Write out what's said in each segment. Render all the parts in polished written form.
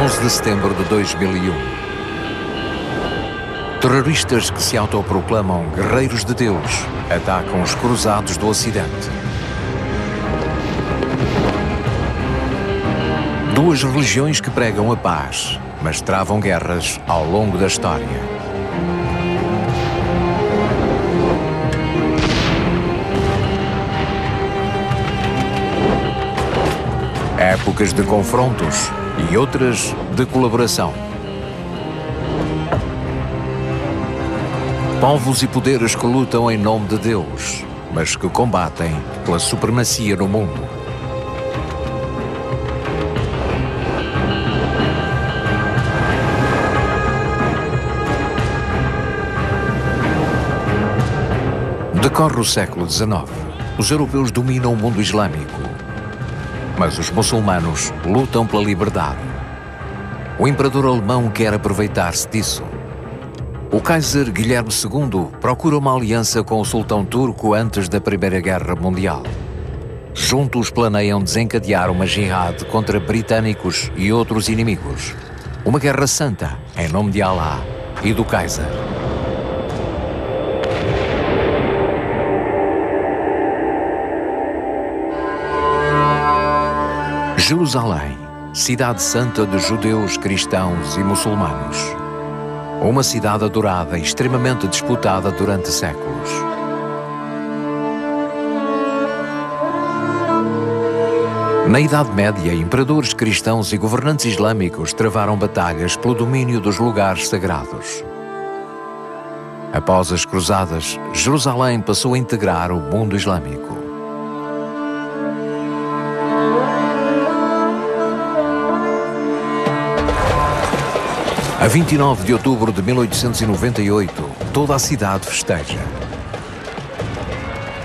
11 de setembro de 2001. Terroristas que se autoproclamam guerreiros de Deus atacam os cruzados do Ocidente. Duas religiões que pregam a paz, mas travam guerras ao longo da história. Épocas de confrontos e outras de colaboração. Povos e poderes que lutam em nome de Deus, mas que combatem pela supremacia no mundo. Decorre o século XIX. Os europeus dominam o mundo islâmico, mas os muçulmanos lutam pela liberdade. O imperador alemão quer aproveitar-se disso. O Kaiser Guilherme II procura uma aliança com o sultão turco antes da Primeira Guerra Mundial. Juntos planeiam desencadear uma jihad contra britânicos e outros inimigos. Uma guerra santa em nome de Allah e do Kaiser. Jerusalém, cidade santa de judeus, cristãos e muçulmanos. Uma cidade adorada e extremamente disputada durante séculos. Na Idade Média, imperadores cristãos e governantes islâmicos travaram batalhas pelo domínio dos lugares sagrados. Após as cruzadas, Jerusalém passou a integrar o mundo islâmico. A 29 de outubro de 1898, toda a cidade festeja.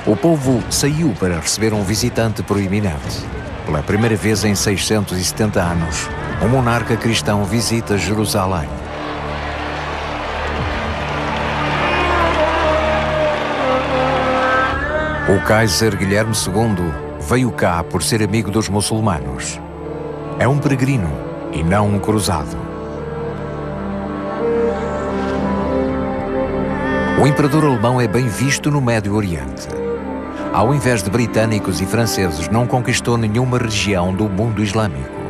O povo saiu para receber um visitante proeminente. Pela primeira vez em 670 anos, um monarca cristão visita Jerusalém. O Kaiser Guilherme II veio cá por ser amigo dos muçulmanos. É um peregrino e não um cruzado. O imperador alemão é bem visto no Médio Oriente. Ao invés de britânicos e franceses, não conquistou nenhuma região do mundo islâmico.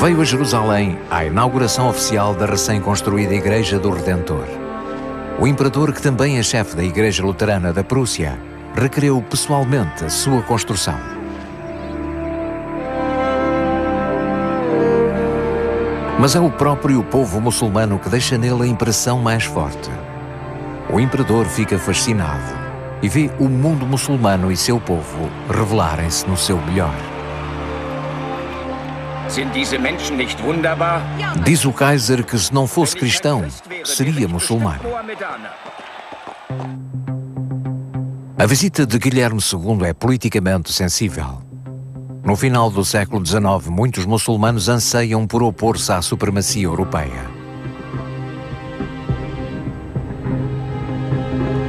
Veio a Jerusalém à inauguração oficial da recém-construída Igreja do Redentor. O imperador, que também é chefe da Igreja Luterana da Prússia, requereu pessoalmente a sua construção. Mas é o próprio povo muçulmano que deixa nele a impressão mais forte. O imperador fica fascinado e vê o mundo muçulmano e seu povo revelarem-se no seu melhor. Diz o Kaiser que se não fosse cristão, seria muçulmano. A visita de Guilherme II é politicamente sensível. No final do século XIX, muitos muçulmanos anseiam por opor-se à supremacia europeia.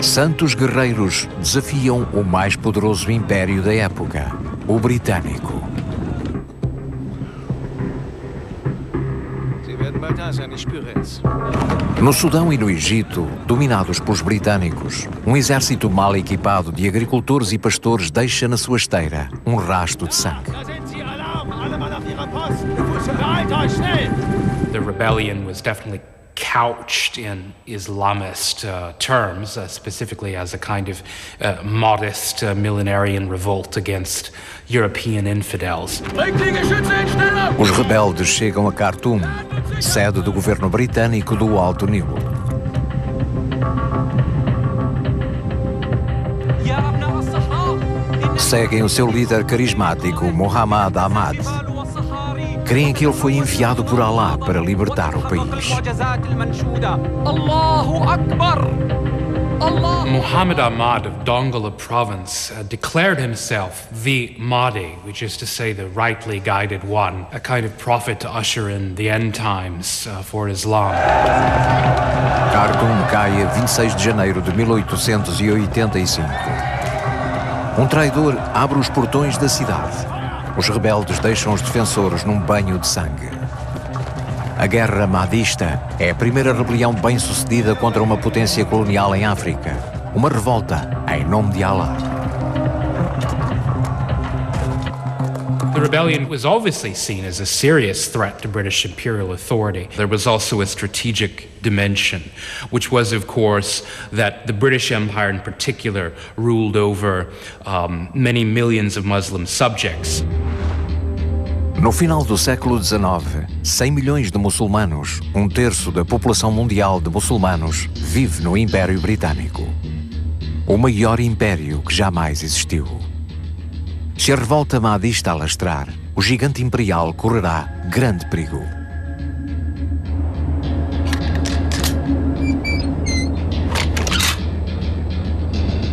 Santos guerreiros desafiam o mais poderoso império da época, o britânico. No Sudão e no Egito, dominados pelos britânicos, um exército mal equipado de agricultores e pastores deixa na sua esteira um rasto de sangue. The rebellion was definitely couched in Islamist terms, specifically as a kind of modest millenarian revolt against European infidels. Os rebeldes chegam a Khartoum, sede do governo britânico do Alto Nilo. Seguem o seu líder carismático, Muhammad Ahmad. Creem que ele foi enviado por Allah para libertar o país. Muhammad Ahmad of Dongola province declared himself the Mahdi, which is to say the rightly guided one, a kind of prophet to usher in the end times for Islam. Khartoum cai a 26 de janeiro de 1885. Um traidor abre os portões da cidade. Os rebeldes deixam os defensores num banho de sangue. A Guerra Mahdista é a primeira rebelião bem-sucedida contra uma potência colonial em África. Uma revolta em nome de Allah. The rebellion was obviously seen as a serious threat to British imperial authority. There was also a strategic dimension, which was, of course, that the British Empire in particular ruled over many millions of Muslim subjects. No final do século XIX, 100 milhões de muçulmanos, um terço da população mundial de muçulmanos, vive no Império Britânico. O maior império que jamais existiu. Se a revolta mahdista alastrar, o gigante imperial correrá grande perigo.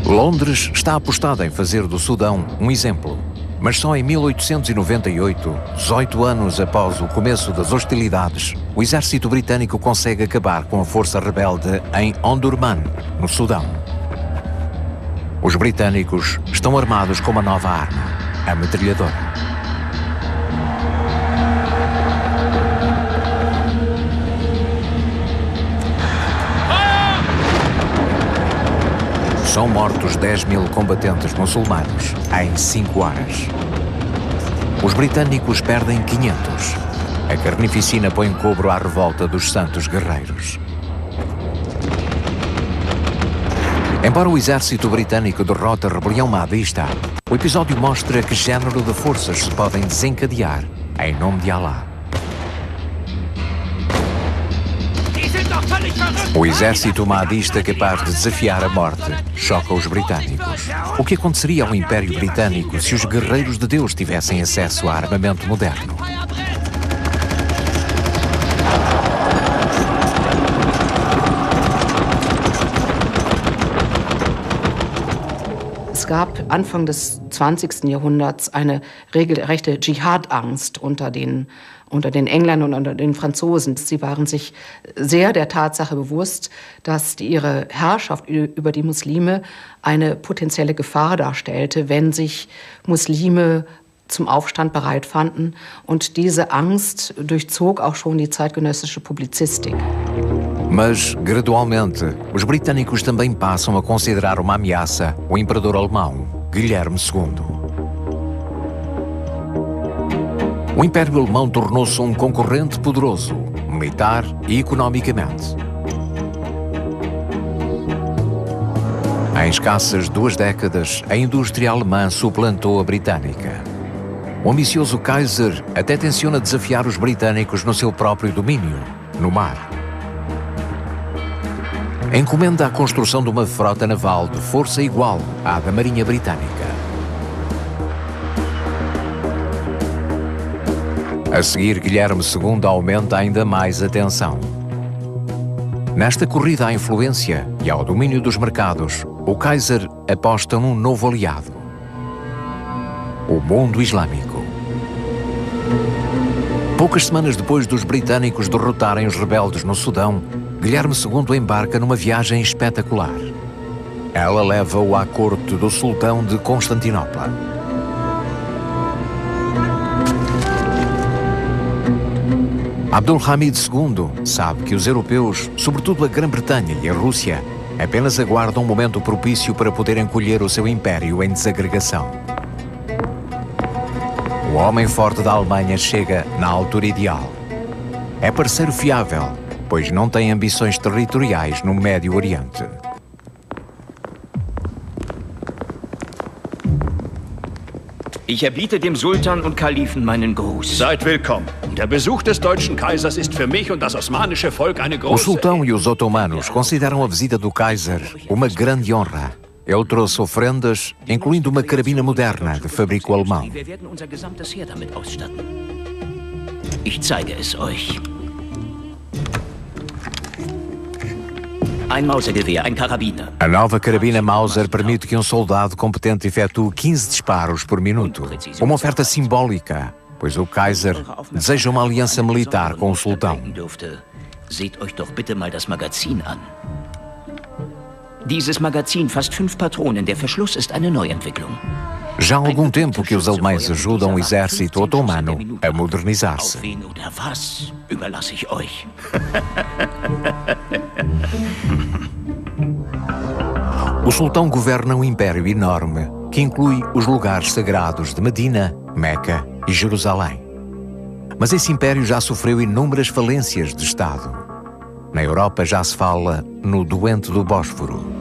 Londres está apostada em fazer do Sudão um exemplo, mas só em 1898, 18 anos após o começo das hostilidades, o exército britânico consegue acabar com a força rebelde em Omdurman, no Sudão. Os britânicos estão armados com uma nova arma, a metralhadora. São mortos 10 mil combatentes muçulmanos em 5 horas. Os britânicos perdem 500. A carnificina põe cobro à revolta dos santos guerreiros. Embora o exército britânico derrote a rebelião mahdista, o episódio mostra que género de forças se podem desencadear em nome de Allah. O exército mahdista capaz de desafiar a morte choca os britânicos. O que aconteceria ao Império Britânico se os guerreiros de Deus tivessem acesso a armamento moderno? Es gab Anfang des 20. Jahrhunderts eine regelrechte Dschihad-Angst unter den Engländern und unter den Franzosen. Sie waren sich sehr der Tatsache bewusst, dass ihre Herrschaft über die Muslime eine potenzielle Gefahr darstellte, wenn sich Muslime zum Aufstand bereit fanden. Und diese Angst durchzog auch schon die zeitgenössische Publizistik. Mas, gradualmente, os britânicos também passam a considerar uma ameaça o imperador alemão, Guilherme II. O Império Alemão tornou-se um concorrente poderoso, militar e economicamente. Em escassas 2 décadas, a indústria alemã suplantou a britânica. O ambicioso Kaiser até tenciona desafiar os britânicos no seu próprio domínio, no mar. Encomenda a construção de uma frota naval de força igual à da Marinha Britânica. A seguir, Guilherme II aumenta ainda mais a tensão. Nesta corrida à influência e ao domínio dos mercados, o Kaiser aposta num novo aliado: o mundo islâmico. Poucas semanas depois dos britânicos derrotarem os rebeldes no Sudão, Guilherme II embarca numa viagem espetacular. Ela leva-o à corte do sultão de Constantinopla. Abdulhamid II sabe que os europeus, sobretudo a Grã-Bretanha e a Rússia, apenas aguardam um momento propício para poderem colher o seu império em desagregação. O homem forte da Alemanha chega na altura ideal. É parceiro fiável, pois não tem ambições territoriais no Médio Oriente. Ich erbiete dem Sultan und Kalifen meinen Gruß. Seid willkommen. Der Besuch des deutschen Kaisers ist für mich und das osmanische Volk eine große... O sultão e os otomanos consideram a visita do Kaiser uma grande honra. Ele trouxe ofrendas, incluindo uma carabina moderna de fabrico alemão. Wir werden unser gesamtes Heer damit ausstatten. Ich zeige es euch. Ein Mausergewehr, ein Karabiner. A nova carabina Mauser permite que um soldado competente efetue 15 disparos por minuto. Uma oferta simbólica, pois o Kaiser deseja uma aliança militar com o sultão. Seht euch doch bitte mal das Magazin an. Dieses Magazin fasst 5 Patronen. Der Verschluss ist eine Neuentwicklung. Já há algum tempo que os alemães ajudam o exército otomano a modernizar-se. Auf wen oder was überlasse ich euch. O sultão governa um império enorme que inclui os lugares sagrados de Medina, Meca e Jerusalém. Mas esse império já sofreu inúmeras falências de Estado. Na Europa já se fala no doente do Bósforo.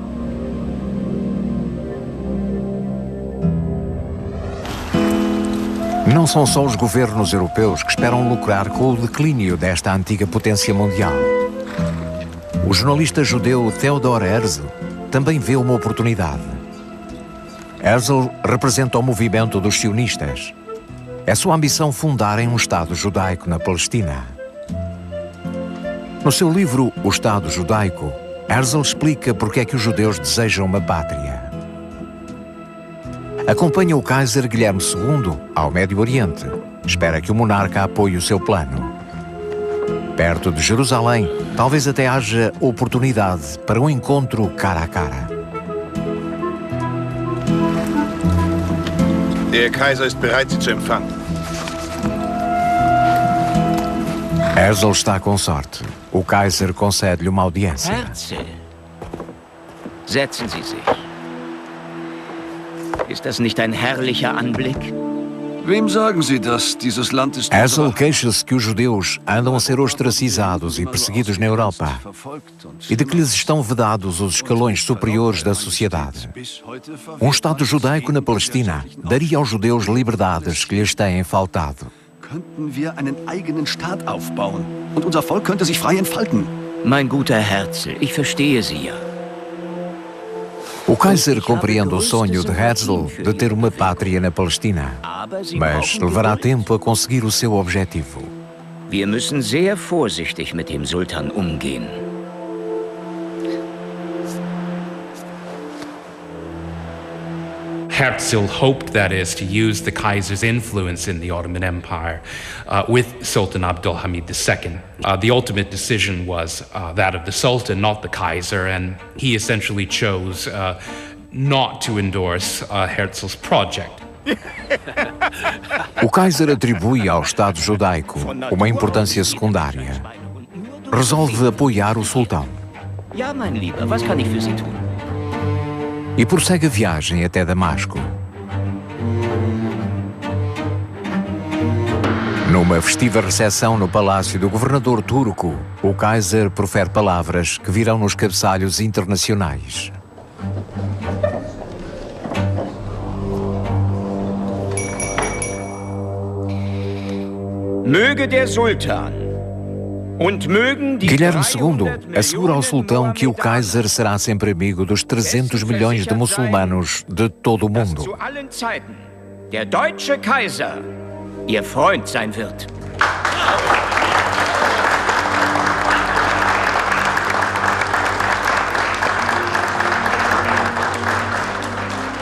Não são só os governos europeus que esperam lucrar com o declínio desta antiga potência mundial. O jornalista judeu Theodor Herzl também vê uma oportunidade. Herzl representa o movimento dos sionistas. É sua ambição fundarem um Estado judaico na Palestina. No seu livro O Estado Judaico, Herzl explica porque é que os judeus desejam uma pátria. Acompanha o Kaiser Guilherme II ao Médio Oriente. Espera que o monarca apoie o seu plano. Perto de Jerusalém, talvez até haja oportunidade para um encontro cara a cara. Der Kaiser ist bereit, Sie zu empfangen. Herzl está com sorte. O Kaiser concede-lhe uma audiência. Herzl, setzen Sie sich. Ist das nicht ein herrlicher Anblick? Wem sagen Sie das? Dieses Land ist Herzl queixa-se que os judeus andam a ser ostracizados e perseguidos na Europa e de que lhes estão vedados os escalões superiores da sociedade. Um Estado judaico na Palestina daria aos judeus liberdades que lhes têm faltado. Könnten wir einen eigenen Staat aufbauen und unser Volk könnte sich frei entfalten. Mein guter Herzl, ich verstehe Sie ja. O Kaiser compreende o sonho de Herzl de ter uma pátria na Palestina, mas levará tempo a conseguir o seu objetivo. Wir müssen sehr vorsichtig mit dem Sultan umgehen. Herzl hoped, that is, to use the Kaiser's influence in the Ottoman Empire with Sultan Abdulhamid II. The ultimate decision was that of the Sultan, not the Kaiser, and he essentially chose not to endorse Herzl's project. O Kaiser atribui ao Estado judaico uma importância secundária. Resolve apoiar o sultão. Ja, mein Lieber, was kann ich für Sie tun? E prossegue a viagem até Damasco. Numa festiva recepção no palácio do governador turco, o Kaiser profere palavras que virão nos cabeçalhos internacionais. Möge der Sultan Guilherme II assegura ao sultão que o Kaiser será sempre amigo dos 300 milhões de muçulmanos de todo o mundo. Zu allen Zeiten der deutsche Kaiser Ihr Freund sein wird.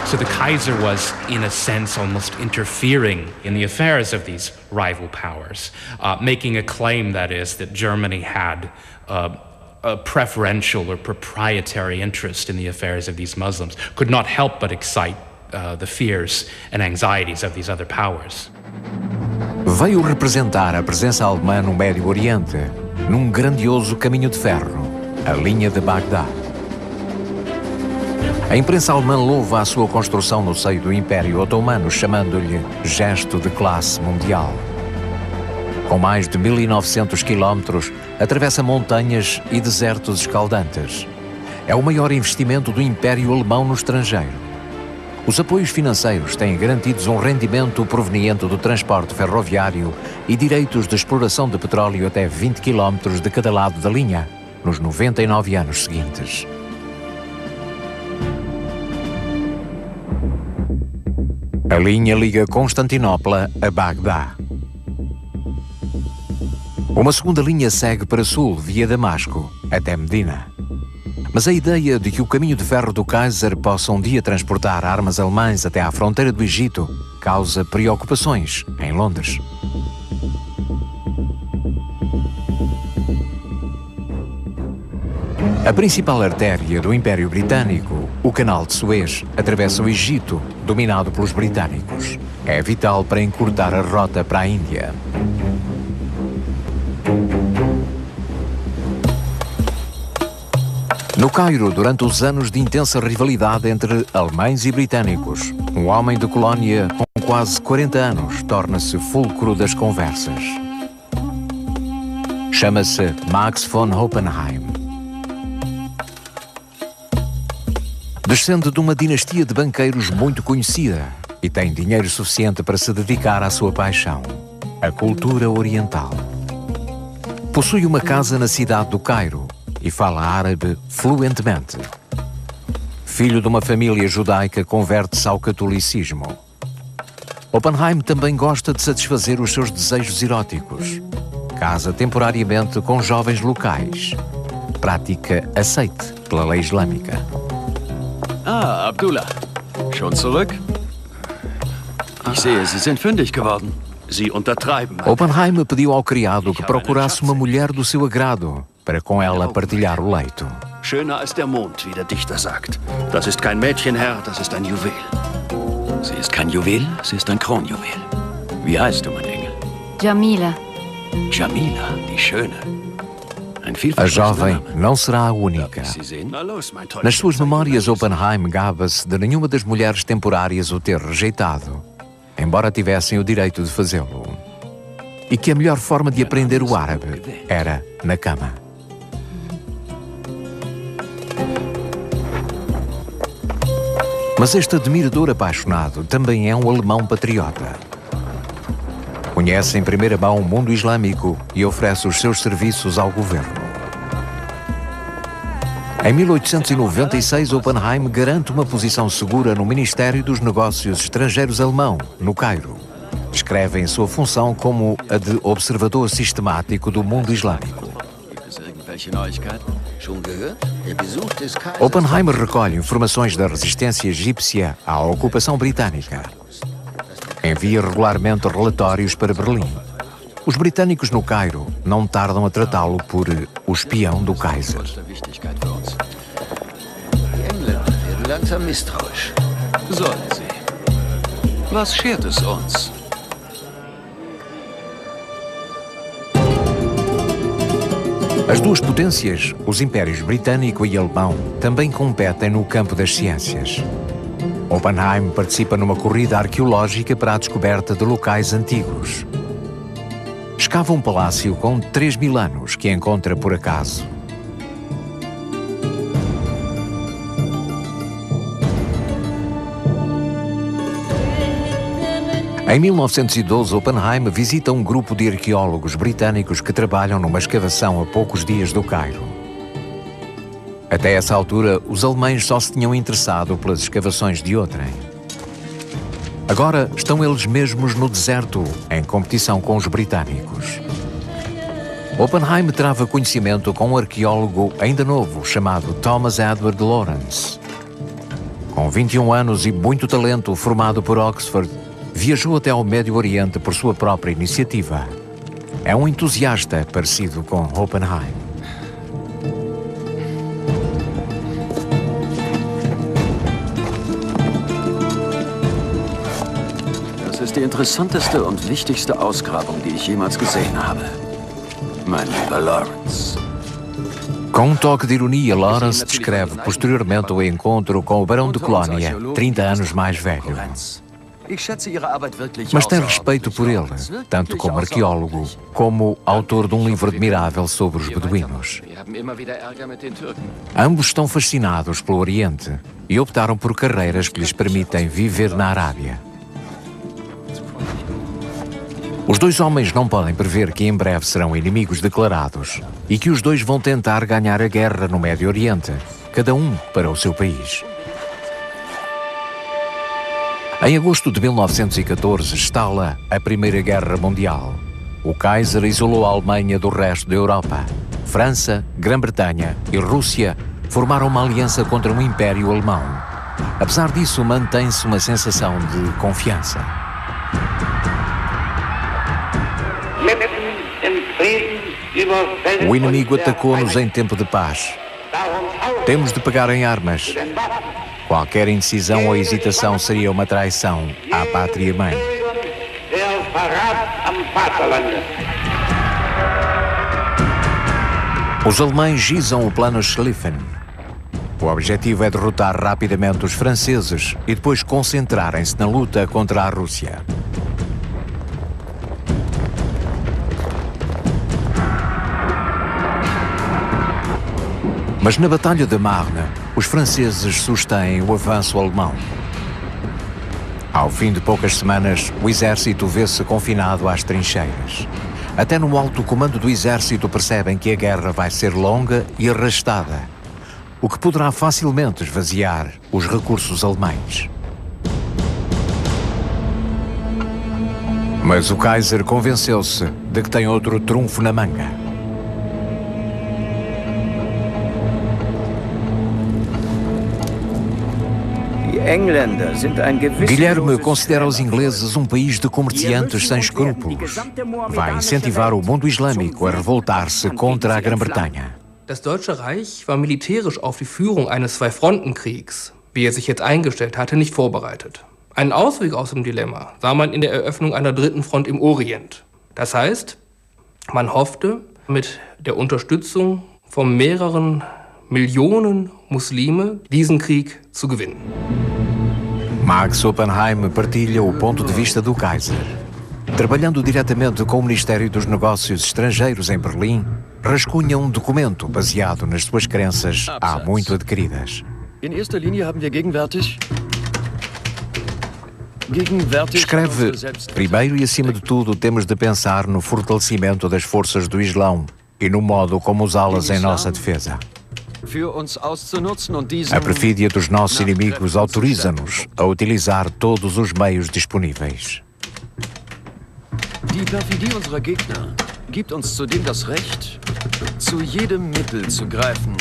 So the Kaiser was, in a sense, almost interfering in the affairs of these rival powers, making a claim, that is, that Germany had a preferential or proprietary interest in the affairs of these Muslims, could not help but excite the fears and anxieties of these other powers. Veio representar a presença alemã no Médio Oriente, num grandioso caminho de ferro, a linha de Bagdá. A imprensa alemã louva a sua construção no seio do Império Otomano, chamando-lhe gesto de classe mundial. Com mais de 1.900 quilómetros, atravessa montanhas e desertos escaldantes. É o maior investimento do Império Alemão no estrangeiro. Os apoios financeiros têm garantidos um rendimento proveniente do transporte ferroviário e direitos de exploração de petróleo até 20 quilómetros de cada lado da linha, nos 99 anos seguintes. A linha liga Constantinopla a Bagdá. Uma segunda linha segue para sul, via Damasco, até Medina. Mas a ideia de que o caminho de ferro do Kaiser possa um dia transportar armas alemãs até à fronteira do Egito causa preocupações em Londres. A principal artéria do Império Britânico, O canal de Suez atravessa o Egito, dominado pelos britânicos. É vital para encurtar a rota para a Índia. No Cairo, durante os anos de intensa rivalidade entre alemães e britânicos, um homem de colónia com quase 40 anos torna-se fulcro das conversas. Chama-se Max von Oppenheim. Descende de uma dinastia de banqueiros muito conhecida e tem dinheiro suficiente para se dedicar à sua paixão, a cultura oriental. Possui uma casa na cidade do Cairo e fala árabe fluentemente. Filho de uma família judaica, converte-se ao catolicismo. Oppenheim também gosta de satisfazer os seus desejos eróticos. Casa temporariamente com jovens locais. Prática aceite pela lei islâmica. Ah, Abdullah. Schon zurück? Ich sehe, Sie sind fündig geworden. Sie untertreiben. Oppenheim pediu ao criado que procurasse uma mulher do seu agrado para com ela partilhar o leito. Schöner als der Mond, wie der Dichter sagt. Das ist kein Mädchen, Herr, das ist ein Juwel. Sie ist kein Juwel, sie ist ein Kronjuwel. Wie heißt du, mein Engel? Jamila. Jamila, die Schöne. Ein A vielversprechender jovem Name. não será a única. Sie sehen? Na los, mein Teufel. Nas suas memórias, Oppenheim gaba-se de nenhuma das mulheres temporárias o ter rejeitado, embora tivessem o direito de fazê-lo. E que a melhor forma de aprender o árabe era na cama. Mas este admirador apaixonado também é um alemão patriota. Conhece em primeira mão o mundo islâmico e oferece os seus serviços ao governo. Em 1896, Oppenheim garante uma posição segura no Ministério dos Negócios Estrangeiros alemão, no Cairo. Descreve em sua função como a de observador sistemático do mundo islâmico. Gibt es irgendwelche Neuigkeiten? Schon gehört? Der Besuch des Kaisers. Oppenheim recolhe informações da resistência egípcia à ocupação britânica. Envia regularmente relatórios para Berlim. Os britânicos no Cairo não tardam a tratá-lo por o espião do Kaiser. Der Wichtigkeit für uns. Die Engländer werden langsam misstrauisch. Sollen sie. Was schert es uns? As duas potências, os impérios britânico e alemão, também competem no campo das ciências. Oppenheim participa numa corrida arqueológica para a descoberta de locais antigos. Escava um palácio com 3.000 anos que encontra por acaso. Em 1912, Oppenheim visita um grupo de arqueólogos britânicos que trabalham numa escavação a poucos dias do Cairo. Até essa altura, os alemães só se tinham interessado pelas escavações de outrem. Agora estão eles mesmos no deserto, em competição com os britânicos. Oppenheim trava conhecimento com um arqueólogo ainda novo chamado Thomas Edward Lawrence. Com 21 anos e muito talento, formado por Oxford, viajou até ao Médio Oriente por sua própria iniciativa. É um entusiasta parecido com Oppenheim. Das ist die interessanteste und wichtigste Ausgrabung, die ich jemals gesehen habe. Mein lieber Lawrence. Com um toque de ironia, Lawrence descreve posteriormente o encontro com o Barão de Colónia, 30 anos mais velho. Mas tem respeito por ele, tanto como arqueólogo, como autor de um livro admirável sobre os beduínos. Ambos estão fascinados pelo Oriente e optaram por carreiras que lhes permitem viver na Arábia. Os dois homens não podem prever que em breve serão inimigos declarados e que os dois vão tentar ganhar a guerra no Médio Oriente, cada um para o seu país. Em agosto de 1914, estala a Primeira Guerra Mundial. O Kaiser isolou a Alemanha do resto da Europa. França, Grã-Bretanha e Rússia formaram uma aliança contra um império alemão. Apesar disso, mantém-se uma sensação de confiança. O inimigo atacou-nos em tempo de paz. Temos de pegar em armas. Qualquer indecisão ou hesitação seria uma traição à pátria-mãe. Os alemães gizam o plano Schlieffen. O objetivo é derrotar rapidamente os franceses e depois concentrarem-se na luta contra a Rússia. Mas na Batalha de Marne, os franceses sustêm o avanço alemão. Ao fim de poucas semanas, o exército vê-se confinado às trincheiras. Até no alto comando do exército percebem que a guerra vai ser longa e arrastada, o que poderá facilmente esvaziar os recursos alemães. Mas o Kaiser convenceu-se de que tem outro trunfo na manga. Guilherme considera os ingleses um país de comerciantes sem escrúpulos. Vai incentivar o mundo islâmico a revoltar-se contra a Grã-Bretanha. Das Deutsche Reich war militärisch auf die Führung eines Zwei-Fronten-Kriegs, wie er sich jetzt eingestellt hatte, nicht vorbereitet. Einen Ausweg aus dem Dilemma sah man in der Eröffnung einer dritten Front im Orient. Das heißt, man hoffte, mit der Unterstützung von mehreren Millionen Muslime diesen Krieg zu gewinnen. Max Oppenheim partilha o ponto de vista do Kaiser. Trabalhando diretamente com o Ministério dos Negócios Estrangeiros em Berlim, rascunha um documento baseado nas suas crenças há muito adquiridas. Escreve: primeiro e acima de tudo temos de pensar no fortalecimento das forças do Islão e no modo como usá-las em nossa defesa. A perfídia dos nossos inimigos autoriza-nos a utilizar todos os meios disponíveis. Die Perfidie unserer Gegner gibt uns zudem das Recht, zu jedem Mittel zu greifen.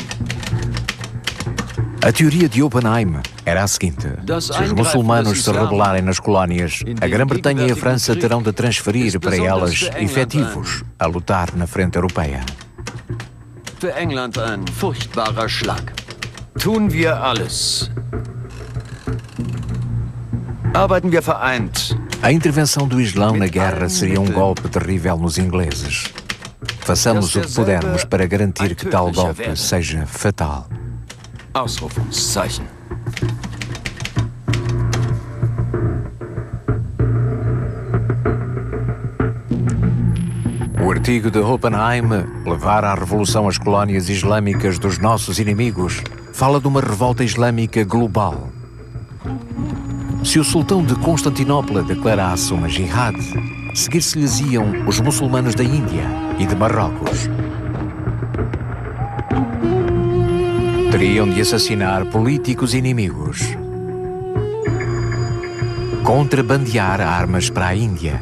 A teoria de Oppenheim era a seguinte: se os muçulmanos se rebelarem nas colónias, a Grã-Bretanha e a França terão de transferir para elas efetivos a lutar na frente europeia. Für England ein furchtbarer Schlag. Tun wir alles. Arbeiten wir vereint. A intervenção do Islão na guerra seria um golpe terrível nos ingleses. Façamos o que pudermos para garantir que tal golpe seja fatal. Ausrufungszeichen. O artigo de Oppenheim, levar à revolução as colónias islâmicas dos nossos inimigos, fala de uma revolta islâmica global. Se o sultão de Constantinopla declarasse uma jihad, seguir-se-lhes iam os muçulmanos da Índia e de Marrocos. Teriam de assassinar políticos inimigos, contrabandear armas para a Índia,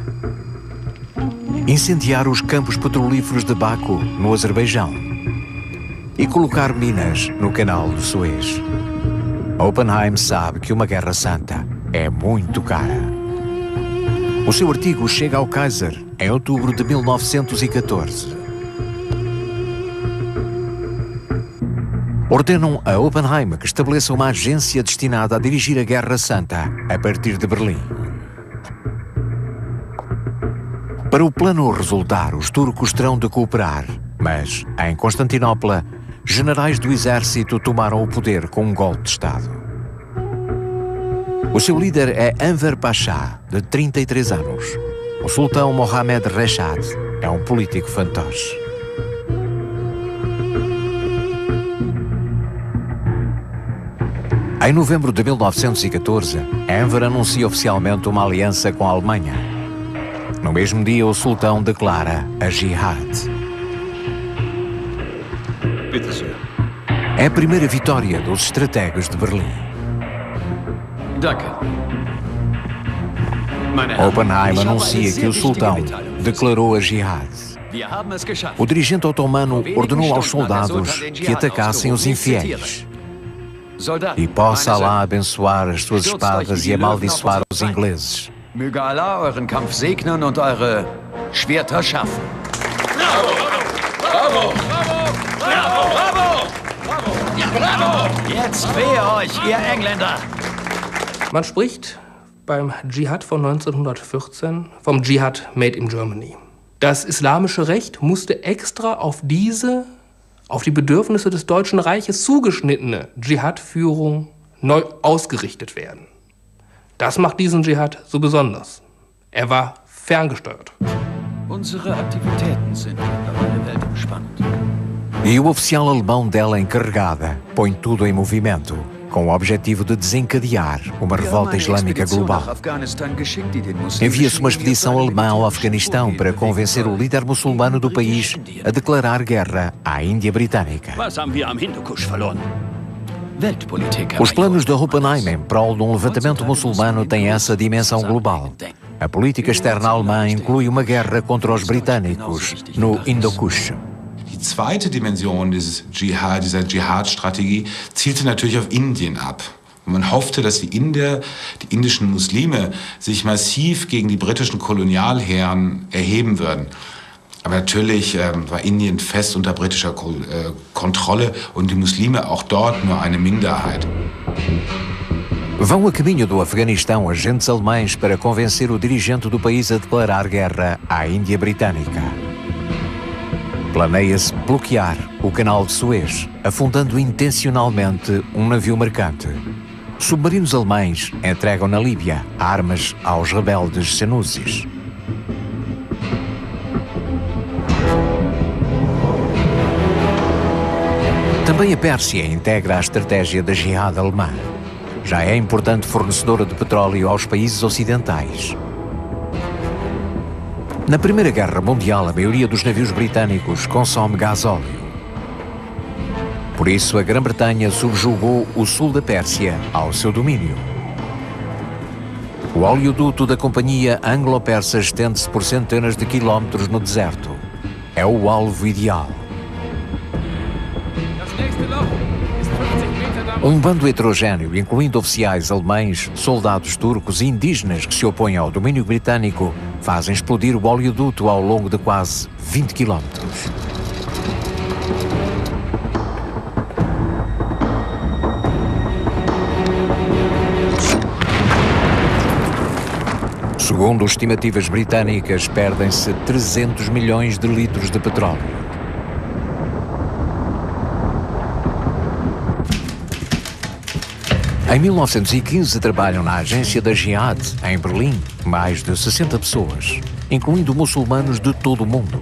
incendiar os campos petrolíferos de Baku, no Azerbaijão, e colocar minas no canal de Suez. Oppenheim sabe que uma guerra santa é muito cara. O seu artigo chega ao Kaiser em outubro de 1914. Ordenam a Oppenheim que estabeleça uma agência destinada a dirigir a Guerra Santa a partir de Berlim. Para o plano resultar, os turcos terão de cooperar, mas, em Constantinopla, generais do exército tomaram o poder com um golpe de Estado. O seu líder é Enver Pasha, de 33 anos. O sultão Mohammed Reshad é um político fantoche. Em novembro de 1914, Enver anuncia oficialmente uma aliança com a Alemanha. No mesmo dia, o sultão declara a jihad. É a primeira vitória dos estrategas de Berlim. Oppenheim anuncia que o sultão declarou a jihad. O dirigente otomano ordenou aos soldados que atacassem os infiéis. E possa Allah abençoar as suas espadas e amaldiçoar os ingleses. Möge Allah euren Kampf segnen und eure Schwerter schaffen. Bravo! Bravo! Bravo! Bravo! Bravo! Ja! Bravo! Jetzt wehe euch, ihr Engländer! Man spricht beim Dschihad von 1914 vom Dschihad made in Germany. Das islamische Recht musste extra auf die Bedürfnisse des Deutschen Reiches zugeschnittene Dschihad-Führung neu ausgerichtet werden. Das macht diesen Dschihad so besonders. Er war ferngesteuert. Unsere Aktivitäten sind mittlerweile weltumspannend. E o oficial alemão dela encarregada põe tudo em movimento, com o objetivo de desencadear uma revolta islâmica global. Envia-se uma expedição alemã ao Afeganistão para convencer o líder muçulmano do país a declarar guerra à Índia Britânica. Was haben wir am Hindukusch verloren? Os planos de Oppenheim em prol de um levantamento muçulmano têm essa dimensão global. A política externa alemã inclui uma guerra contra os britânicos no Hindukusch. Die zweite Dimension dieser Dschihad-Strategie zielte natürlich auf Indien ab. Man hoffte, dass die indischen Muslime sich massiv gegen die britischen Kolonialherren erheben würden. Aber natürlich war Indien fest unter britischer Kontrolle und die Muslime auch dort nur eine Minderheit. Vão a caminho do Afeganistão agentes alemães para convencer o dirigente do país a declarar guerra à Índia Britânica. Planeia-se bloquear o canal de Suez, afundando intencionalmente um navio mercante. Submarinos alemães entregam na Líbia armas aos rebeldes senúsis. Também a Pérsia integra a estratégia da Jihad alemã. Já é importante fornecedora de petróleo aos países ocidentais. Na Primeira Guerra Mundial, a maioria dos navios britânicos consome gasóleo. Por isso, a Grã-Bretanha subjugou o sul da Pérsia ao seu domínio. O oleoduto da companhia anglo-persa estende-se por centenas de quilómetros no deserto. É o alvo ideal. Um bando heterogêneo, incluindo oficiais alemães, soldados turcos e indígenas que se opõem ao domínio britânico, fazem explodir o oleoduto ao longo de quase 20 quilómetros. Segundo estimativas britânicas, perdem-se 300 milhões de litros de petróleo. Em 1915 trabalham na agência da Jihad, em Berlim, mais de 60 pessoas, incluindo muçulmanos de todo o mundo.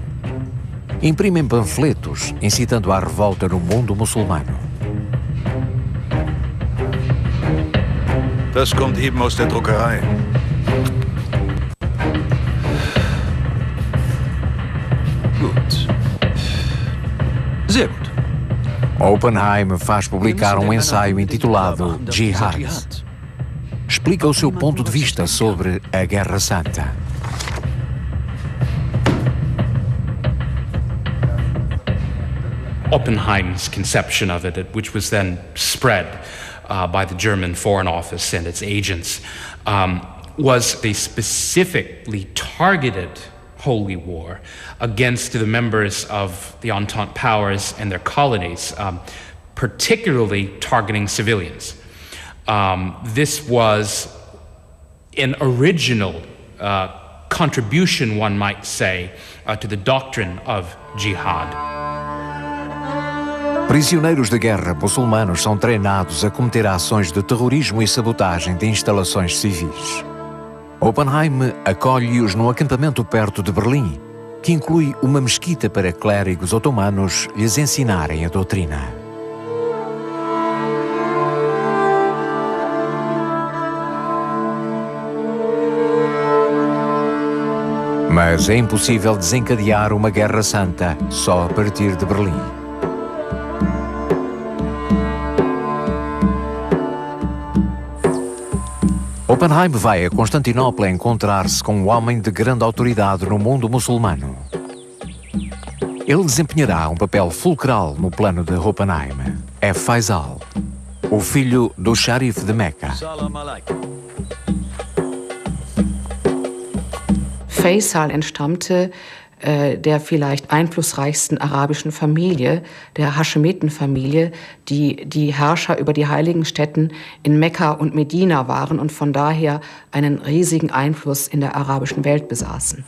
Imprimem panfletos incitando à revolta no mundo muçulmano. Das kommt eben aus der Druckerei. Gut. Sehr gut. Oppenheim faz publicar um ensaio intitulado Jihad. Explica o seu ponto de vista sobre a Guerra Santa. Oppenheim's conception of it, which was then spread by the German Foreign Office and its agents, was a specifically targeted holy war against the members of the Entente powers and their colonies, particularly targeting civilians. This was an original contribution, one might say, to the doctrine of jihad. Prisioneiros de guerra muçulmanos são treinados a cometer ações de terrorismo e sabotagem de instalações civis. Oppenheim acolhe-os num acampamento perto de Berlim, que inclui uma mesquita para clérigos otomanos lhes ensinarem a doutrina. Mas é impossível desencadear uma guerra santa só a partir de Berlim. Oppenheim vai a Constantinopla encontrar-se com um homem de grande autoridade no mundo muçulmano. Ele desempenhará um papel fulcral no plano de Oppenheim. É Faisal, o filho do xerife de Meca. Faisal entstammte der vielleicht einflussreichsten arabischen Familie, der Haschemitenfamilie, die die Herrscher über die heiligen Stätten in Mekka und Medina waren und von daher einen riesigen Einfluss in der arabischen Welt besaßen.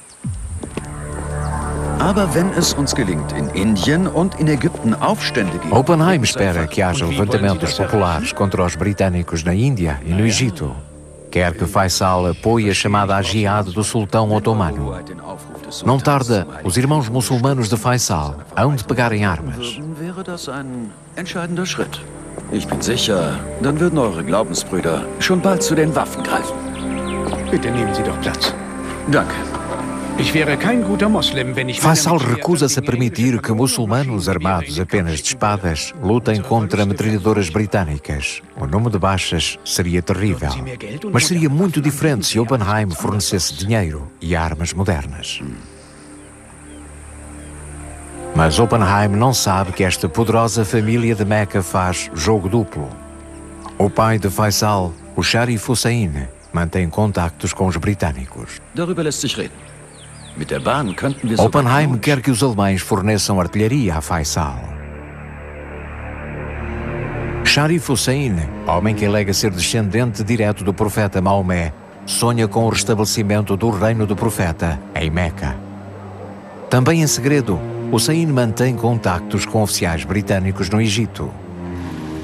Aber wenn es uns gelingt, in Indien und in Ägypten Aufstände geben... Oppenheim espera que haja levantamentos populares contra os britânicos na Índia e no Egito. Quer que Faisal apoie a chamada Jihad do sultão otomano. Não tarda, os irmãos muçulmanos de Faisal hão de pegar em armas. Wäre das ein entscheidender Schritt. Ich bin sicher, dann würden eure Glaubensbrüder schon bald zu den Waffen greifen. Bitte nehmen Sie doch Platz. Danke. Ich wäre kein guter Moslem, wenn ich... Faisal recusa-se a permitir que muçulmanos armados apenas de espadas lutem contra metralhadoras britânicas. O número de baixas seria terrível. Mas seria muito diferente se Oppenheim fornecesse dinheiro e armas modernas. Mas Oppenheim não sabe que esta poderosa família de Meca faz jogo duplo. O pai de Faisal, o Sharif Hussein, mantém contactos com os britânicos. Darüber lässt sich reden. Mit der Bahn könnten wir Oppenheim quer que os alemães forneçam artilharia a Faisal. Sharif Hussein, homem que alega ser descendente direto do profeta Maomé, sonha com o restabelecimento do reino do profeta em Meca. Também em segredo, Hussein mantém contactos com oficiais britânicos no Egito.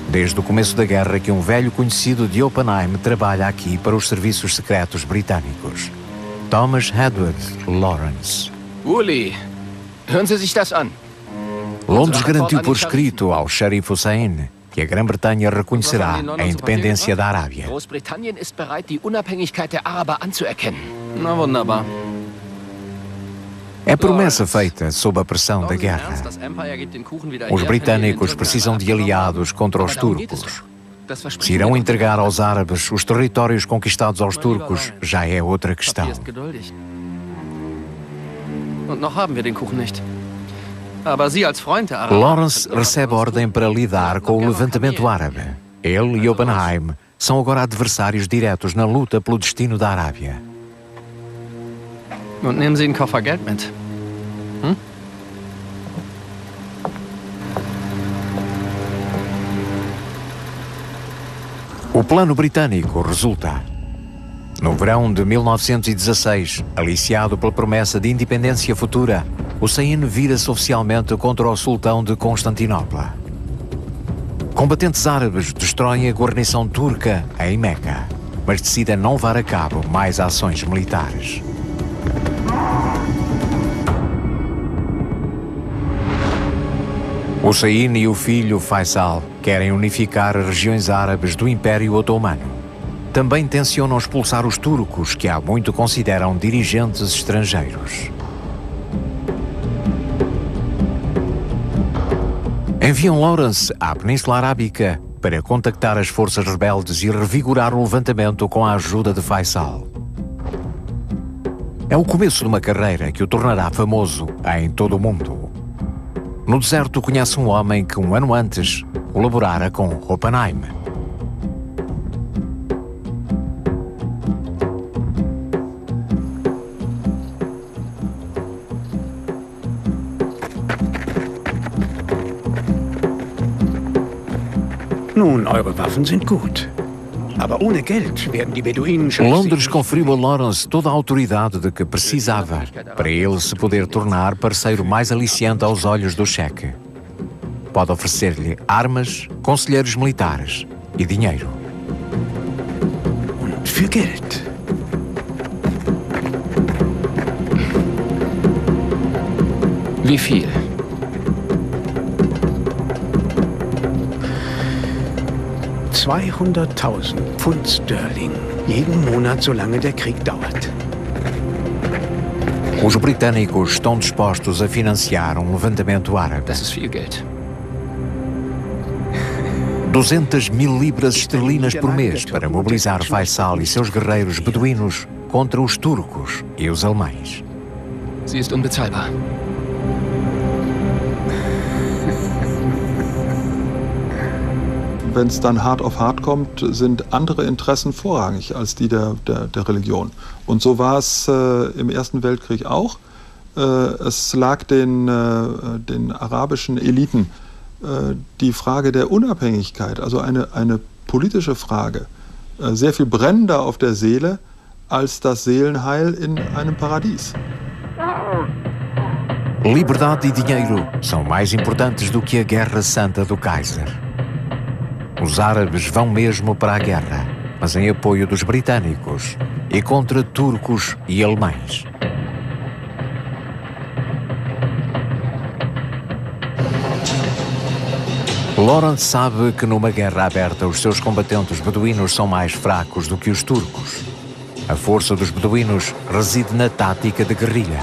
Desde o começo da guerra que um velho conhecido de Oppenheim trabalha aqui para os serviços secretos britânicos. Thomas Edward Lawrence. Uli, hören Sie sich das an. Londres garantiu por escrito ao Sharif Hussein que a Grã-Bretanha reconhecerá a independência da Arábia. Großbritannien ist bereit, die Unabhängigkeit der Araber anzuerkennen. Na wunderbar. É promessa feita sob a pressão da guerra. Os britânicos precisam de aliados contra os turcos. Se irão entregar aos árabes os territórios conquistados aos turcos, já é outra questão. Lawrence recebe ordem para lidar com o levantamento árabe. Ele e Oppenheim são agora adversários diretos na luta pelo destino da Arábia. Und nehmen Sie einen Koffer Geld mit. O plano britânico resulta. No verão de 1916, aliciado pela promessa de independência futura, Hussein vira-se oficialmente contra o sultão de Constantinopla. Combatentes árabes destroem a guarnição turca em Meca, mas decidem não levar a cabo mais ações militares. Hussein e o filho Faisal querem unificar as regiões árabes do Império Otomano. Também tencionam expulsar os turcos, que há muito consideram dirigentes estrangeiros. Enviam Lawrence à Península Arábica para contactar as forças rebeldes e revigorar o levantamento com a ajuda de Faisal. É o começo de uma carreira que o tornará famoso em todo o mundo. No deserto conhece um homem que um ano antes colaborara com Oppenheim. Nun, eure Waffen sind gut. Aber ohne Geld werden die Beduinen... Londres conferiu a Lawrence toda a autoridade de que precisava para ele se poder tornar parceiro mais aliciante aos olhos do cheque. Pode oferecer-lhe armas, conselheiros militares e dinheiro. Und für Geld. Wie viel? $200.000 Pfund Sterling. Jeden Monat, solange der Krieg dauert. Os britânicos estão dispostos a financiar um levantamento árabe. Das ist viel Geld. 200.000 libras esterlinas por mês para mobilizar Faisal e seus guerreiros beduínos contra os turcos e os alemães. Sie ist unbezahlbar. Wenn es dann hart auf hart kommt, sind andere Interessen vorrangig als die der Religion. Und so war es im Ersten Weltkrieg auch. Es lag den arabischen Eliten die Frage der Unabhängigkeit, also eine politische Frage, sehr viel brennender auf der Seele als das Seelenheil in einem Paradies. Liberdade e dinheiro são mais importantes do que a Guerra Santa do Kaiser. Os árabes vão mesmo para a guerra, mas em apoio dos britânicos e contra turcos e alemães. Lawrence sabe que numa guerra aberta os seus combatentes beduínos são mais fracos do que os turcos. A força dos beduínos reside na tática de guerrilha.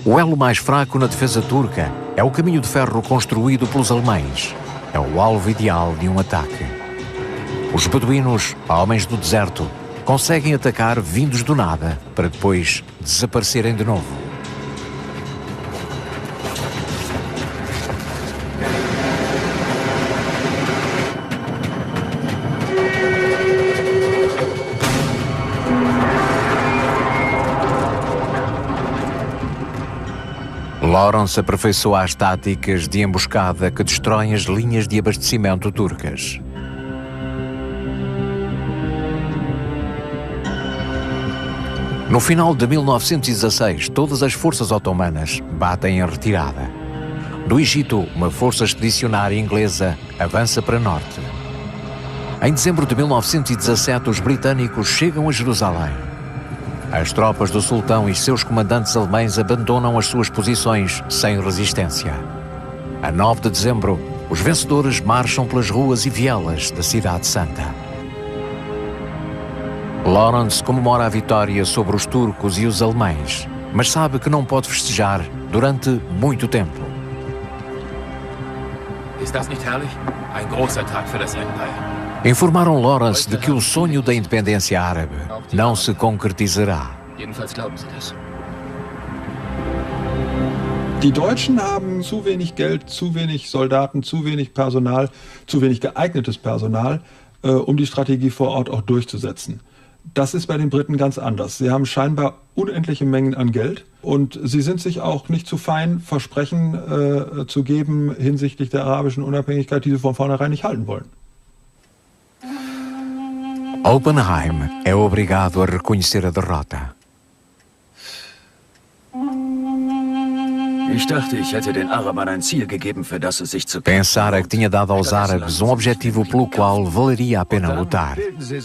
O elo mais fraco na defesa turca é o caminho de ferro construído pelos alemães. É o alvo ideal de um ataque. Os beduínos, homens do deserto, conseguem atacar vindos do nada para depois desaparecerem de novo. Lawrence aperfeiçoa as táticas de emboscada que destroem as linhas de abastecimento turcas. No final de 1916, todas as forças otomanas batem em retirada. Do Egito, uma força expedicionária inglesa avança para norte. Em dezembro de 1917, os britânicos chegam a Jerusalém. As tropas do sultão e seus comandantes alemães abandonam as suas posições sem resistência. A 9 de dezembro, os vencedores marcham pelas ruas e vielas da Cidade Santa. Lawrence comemora a vitória sobre os turcos e os alemães, mas sabe que não pode festejar durante muito tempo. Informaram Lawrence de que o sonho da independência árabe não se concretizará. Die Deutschen haben zu wenig Geld, zu wenig Soldaten, zu wenig Personal, zu wenig geeignetes Personal, die Strategie vor Ort auch durchzusetzen. Das ist bei den Briten ganz anders. Sie haben scheinbar unendliche Mengen an Geld und sie sind sich auch nicht zu fein, Versprechen zu geben hinsichtlich der arabischen Unabhängigkeit, die sie von vornherein nicht halten wollen. Oppenheim é obrigado a reconhecer a derrota. Ich dachte, ich hätte den Arabern ein Ziel gegeben, für das es sich zu Pensara que tinha dado aos árabes um objetivo pelo qual valeria a pena lutar,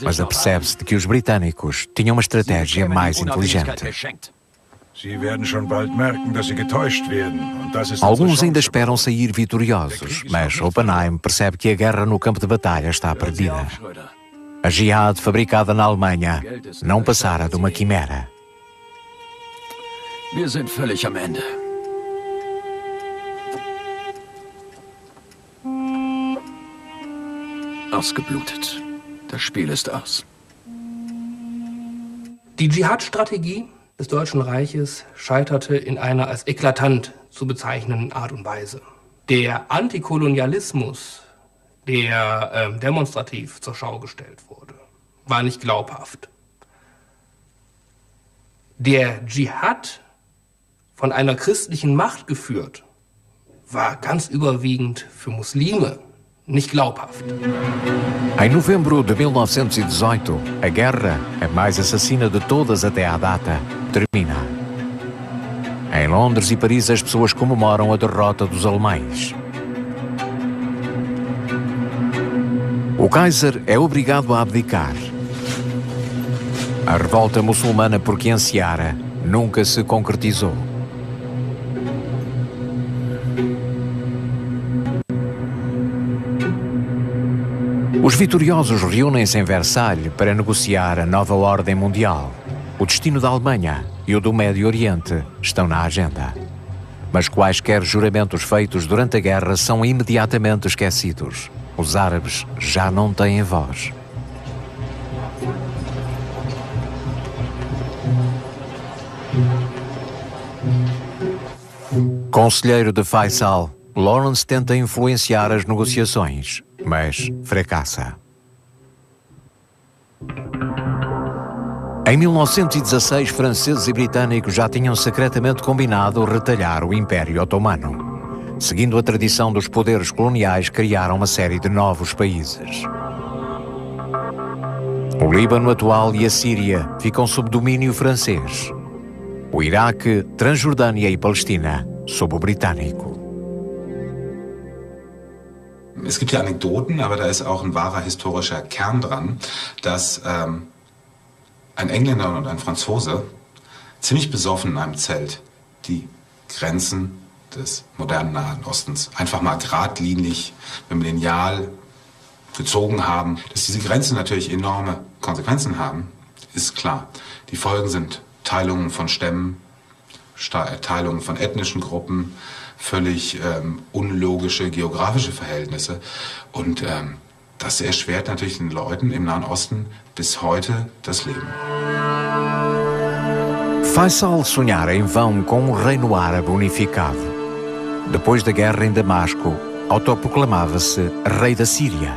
mas apercebe-se de que os britânicos tinham uma estratégia mais inteligente. Alguns ainda esperam sair vitoriosos, mas Oppenheim percebe que a guerra no campo de batalha está perdida. A Jihad fabricada na Alemanha não passara de uma quimera. Wir sind völlig am Ende. Ausgeblutet. Das Spiel ist aus. Die Dschihad-Strategie des Deutschen Reiches scheiterte in einer als eklatant zu bezeichnenden Art und Weise. Der Antikolonialismus, der demonstrativ zur Schau gestellt wurde, war nicht glaubhaft. Der Dschihad, von einer christlichen Macht geführt, war ganz überwiegend für Muslime nicht glaubhaft. Em novembro de 1918, a guerra, a mais assassina de todas até à data, termina. Em Londres e Paris, as pessoas comemoram a derrota dos alemães. O Kaiser é obrigado a abdicar. A revolta muçulmana por que ansiara nunca se concretizou. Os vitoriosos reúnem-se em Versalhes para negociar a nova ordem mundial. O destino da Alemanha e o do Médio Oriente estão na agenda. Mas quaisquer juramentos feitos durante a guerra são imediatamente esquecidos. Os árabes já não têm voz. Conselheiro de Faisal, Lawrence tenta influenciar as negociações, mas fracassa. Em 1916, franceses e britânicos já tinham secretamente combinado retalhar o Império Otomano. Seguindo a tradição dos poderes coloniais, criaram uma série de novos países. O Líbano atual e a Síria ficam sob domínio francês. O Iraque, Transjordânia e Palestina sob o britânico. Es gibt ja Anekdoten, aber da ist auch ein wahrer historischer Kern dran, dass ein Engländer und ein Franzose ziemlich besoffen in einem Zelt die Grenzen des modernen Nahen Ostens einfach mal geradlinig mit dem Lineal gezogen haben. Dass diese Grenzen natürlich enorme Konsequenzen haben, ist klar. Die Folgen sind Teilungen von Stämmen, Teilungen von ethnischen Gruppen, völlig unlogische geografische Verhältnisse. Und das erschwert natürlich den Leuten im Nahen Osten bis heute das Leben. Faisal sonhara em vão com um reino árabe unificado. Depois da guerra em Damasco, autoproclamava-se rei da Síria.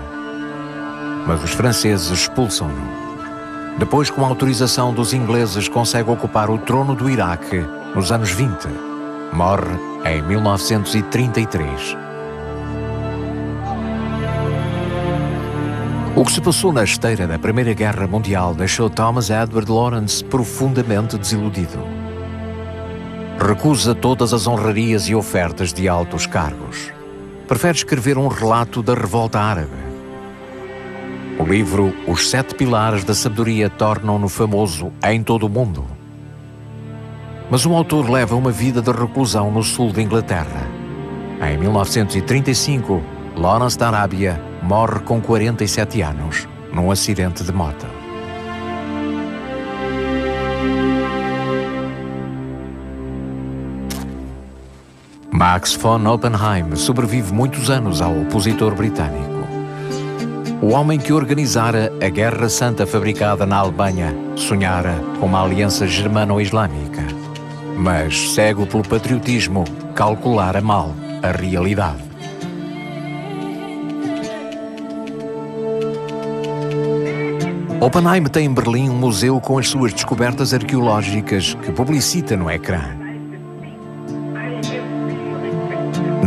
Mas os franceses expulsam-no. Depois, com a autorização dos ingleses, consegue ocupar o trono do Iraque nos anos 20. Morre em 1933. O que se passou na esteira da Primeira Guerra Mundial deixou Thomas Edward Lawrence profundamente desiludido. Recusa todas as honrarias e ofertas de altos cargos. Prefere escrever um relato da revolta árabe. O livro Os Sete Pilares da Sabedoria tornam-no famoso em todo o mundo. Mas o autor leva uma vida de reclusão no sul da Inglaterra. Em 1935, Lawrence da Arábia morre com 47 anos, num acidente de moto. Max von Oppenheim sobrevive muitos anos ao opositor britânico. O homem que organizara a Guerra Santa fabricada na Alemanha sonhara com uma aliança germano-islâmica. Mas, cego pelo patriotismo, calculara mal a realidade. Oppenheim tem em Berlim um museu com as suas descobertas arqueológicas que publicita no ecrã.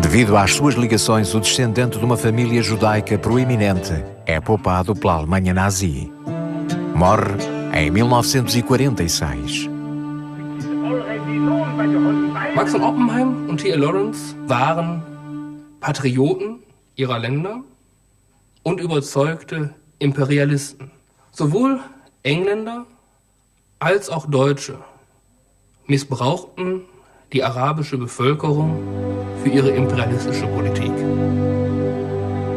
Devido às suas ligações, o descendente de uma família judaica proeminente é poupado pela Alemanha nazi. Morre em 1946. Max von Oppenheim und T.A. Lawrence waren Patrioten ihrer Länder und überzeugte Imperialisten. Sowohl Engländer als auch Deutsche missbrauchten die arabische Bevölkerung für ihre imperialistische Politik.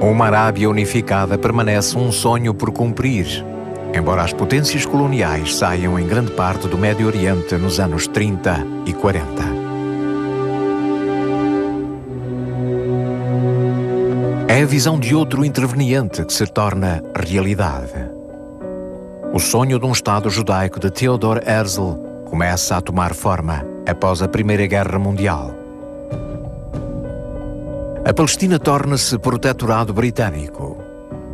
Uma Arábia unificada permanece um sonho por cumprir, embora as potências coloniais saiam em grande parte do Médio Oriente nos anos 30 e 40. É a visão de outro interveniente que se torna realidade. O sonho de um Estado judaico de Theodor Herzl começa a tomar forma após a Primeira Guerra Mundial. A Palestina torna-se protetorado britânico.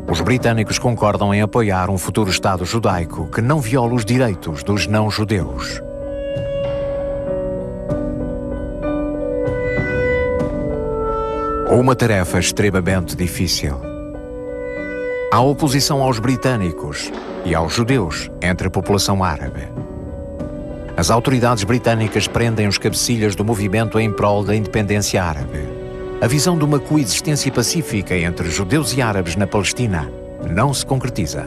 Os britânicos concordam em apoiar um futuro Estado judaico que não viola os direitos dos não-judeus. Uma tarefa extremamente difícil. Há oposição aos britânicos e aos judeus entre a população árabe. As autoridades britânicas prendem os cabecilhas do movimento em prol da independência árabe. A visão de uma coexistência pacífica entre judeus e árabes na Palestina não se concretiza.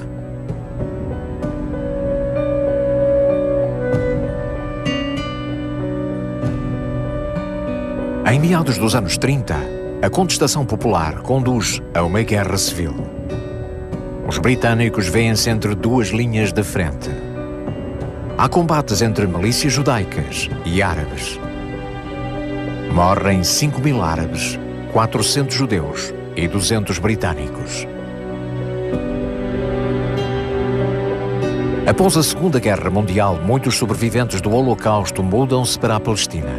Em meados dos anos 30, a contestação popular conduz a uma guerra civil. Os britânicos vêem-se entre duas linhas de frente. Há combates entre milícias judaicas e árabes. Morrem 5.000 árabes, 400 judeus e 200 britânicos. Após a Segunda Guerra Mundial, muitos sobreviventes do Holocausto mudam-se para a Palestina.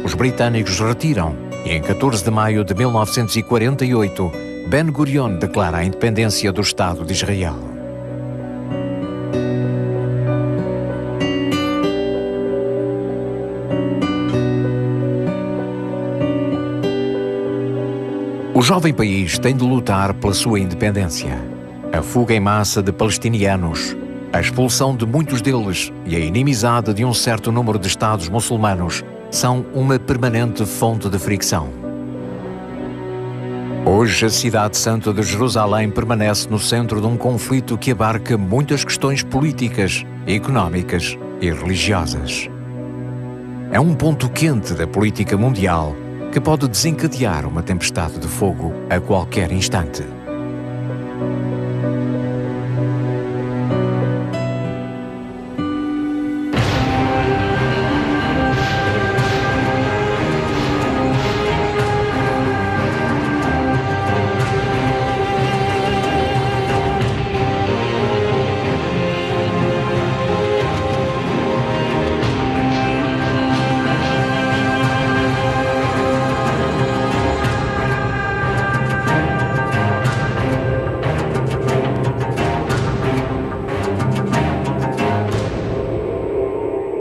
Os britânicos retiram e, em 14 de maio de 1948, Ben-Gurion declara a independência do Estado de Israel. O jovem país tem de lutar pela sua independência. A fuga em massa de palestinianos, a expulsão de muitos deles e a inimizade de um certo número de Estados muçulmanos são uma permanente fonte de fricção. Hoje, a cidade santa de Jerusalém permanece no centro de um conflito que abarca muitas questões políticas, económicas e religiosas. É um ponto quente da política mundial que pode desencadear uma tempestade de fogo a qualquer instante.